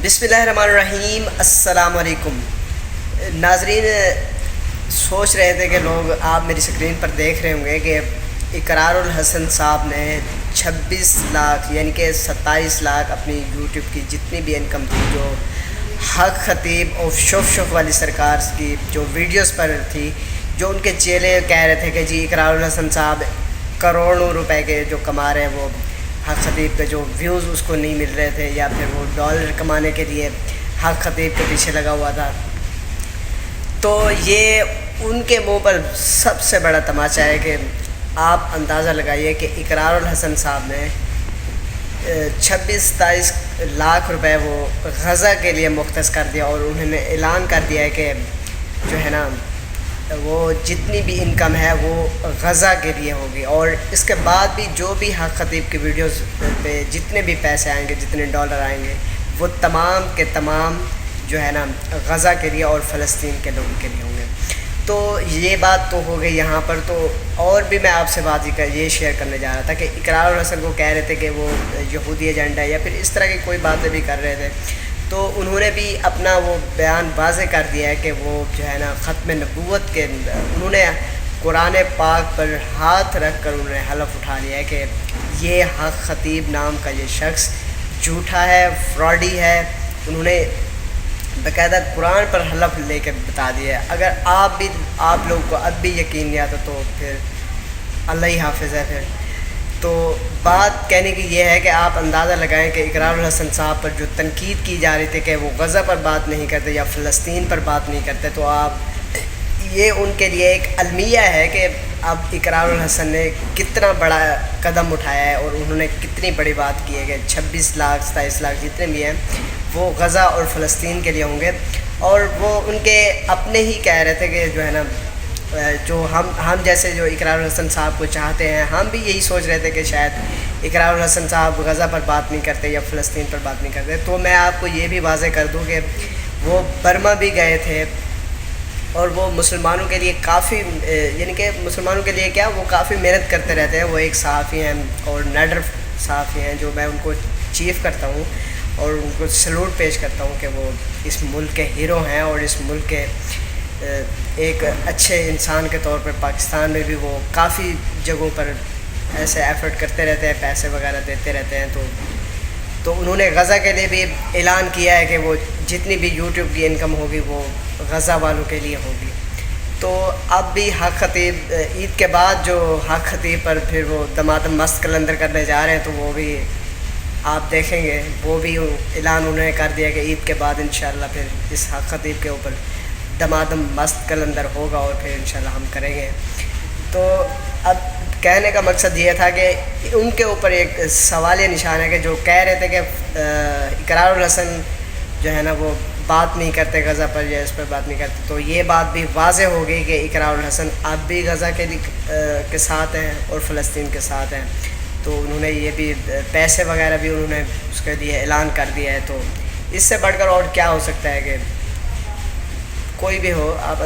बिस्मिल्लाहिर्रहमानिर्रहीम। अस्सलाम वालेकुम नाजरीन। सोच रहे थे कि लोग, आप मेरी स्क्रीन पर देख रहे होंगे कि इकरारुल हसन साहब ने 26 लाख यानी कि 27 लाख अपनी यूट्यूब की जितनी भी इनकम थी, जो हक खतीब और शुफ वाली सरकार की जो वीडियोस पर थी, जो उनके चेले कह रहे थे कि जी इकरारुल हसन साहब करोड़ों रुपए के जो कमा रहे हैं, वो हक खतीब पे जो व्यूज़ उसको नहीं मिल रहे थे, या फिर वो डॉलर कमाने के लिए हक खतीब के पीछे लगा हुआ था। तो ये उनके मुंह पर सबसे बड़ा तमाचा है कि आप अंदाज़ा लगाइए कि इकरारुल हसन साहब ने 26-27 लाख रुपए वो गज़ा के लिए मुख्तस कर दिया, और उन्होंने ऐलान कर दिया है कि जो है ना, वो जितनी भी इनकम है वो गज़ा के लिए होगी। और इसके बाद भी जो भी हक खतीब की वीडियोस पे जितने भी पैसे आएंगे, जितने डॉलर आएंगे, वो तमाम के तमाम जो है ना गज़ा के लिए और फ़लस्तीन के लोगों के लिए होंगे। तो ये बात तो हो गई यहाँ पर। तो और भी मैं आपसे बात ये शेयर करने जा रहा था कि इकरारुल हसन को कह रहे थे कि वो यहूदी एजेंडा है या फिर इस तरह की कोई बातें भी कर रहे थे। तो उन्होंने भी अपना वो बयान वाज़े कर दिया है कि वो जो है ना ख़त्म नबूवत के, उन्होंने कुरान पाक पर हाथ रख कर उन्होंने हलफ उठा लिया है कि ये हक खतीब नाम का ये शख्स झूठा है, फ्रॉडी है। उन्होंने बाकायदा कुरान पर हलफ लेकर बता दिया है। अगर आप लोगों को अब भी यकीन नहीं आता तो फिर अल्लाह ही हाफिज़ है। फिर तो बात कहने की ये है कि आप अंदाज़ा लगाएं कि इकरारुल हसन साहब पर जो तनकीद की जा रही थी कि वो गज़ा पर बात नहीं करते या फ़लस्तीन पर बात नहीं करते, तो आप ये उनके लिए एक अलमिया है कि अब इकरारुल हसन ने कितना बड़ा कदम उठाया है और उन्होंने कितनी बड़ी बात की है कि 26 लाख 27 लाख जितने भी हैं वो गज़ा और फ़लस्तीन के लिए होंगे। और वो उनके अपने ही कह रहे थे कि जो है ना, जो हम जैसे जो इकरारुल हसन साहब को चाहते हैं, हम भी यही सोच रहे थे कि शायद इकरारुल हसन साहब गज़ा पर बात नहीं करते या फ़लस्तीन पर बात नहीं करते। तो मैं आपको ये भी वाज़े कर दूँ कि वो बर्मा भी गए थे और वो मुसलमानों के लिए काफ़ी, यानी कि मुसलमानों के लिए क्या, वो काफ़ी मेहनत करते रहते हैं। वो एक सहाफ़ी हैं और नडर सहाफ़ी हैं, जो मैं उनको चीफ़ करता हूँ और उनको सलूट पेश करता हूँ कि वो इस मुल्क के हीरो हैं और इस मुल्क के एक अच्छे इंसान के तौर पर पाकिस्तान में भी वो काफ़ी जगहों पर ऐसे एफ़र्ट करते रहते हैं, पैसे वगैरह देते रहते हैं। तो उन्होंने गज़ा के लिए भी ऐलान किया है कि वो जितनी भी यूट्यूब की इनकम होगी वो गज़ा वालों के लिए होगी। तो अब भी हक खतीब ईद के बाद जो हक खतीब पर फिर वो दमादम मस्त कलंदर करने जा रहे हैं, तो वो भी आप देखेंगे, वो भी ऐलान उन्होंने कर दिया कि ईद के बाद इंशाअल्लाह फिर इस हक खतीब के ऊपर दमादम मस्त कलंदर होगा और फिर इंशाअल्लाह हम करेंगे। तो अब कहने का मकसद ये था कि उनके ऊपर एक सवालिया निशान है कि जो कह रहे थे कि इकरारुल हसन जो है ना वो बात नहीं करते गज़ा पर या इस पर बात नहीं करते। तो ये बात भी वाज़े हो गई कि इकरारुल हसन अब भी गज़ा के साथ हैं और फ़लस्तीन के साथ हैं। तो उन्होंने ये भी पैसे वगैरह भी उन्होंने उसके लिए ऐलान कर दिया है। तो इससे बढ़कर और क्या हो सकता है कि कोई भी हो, आप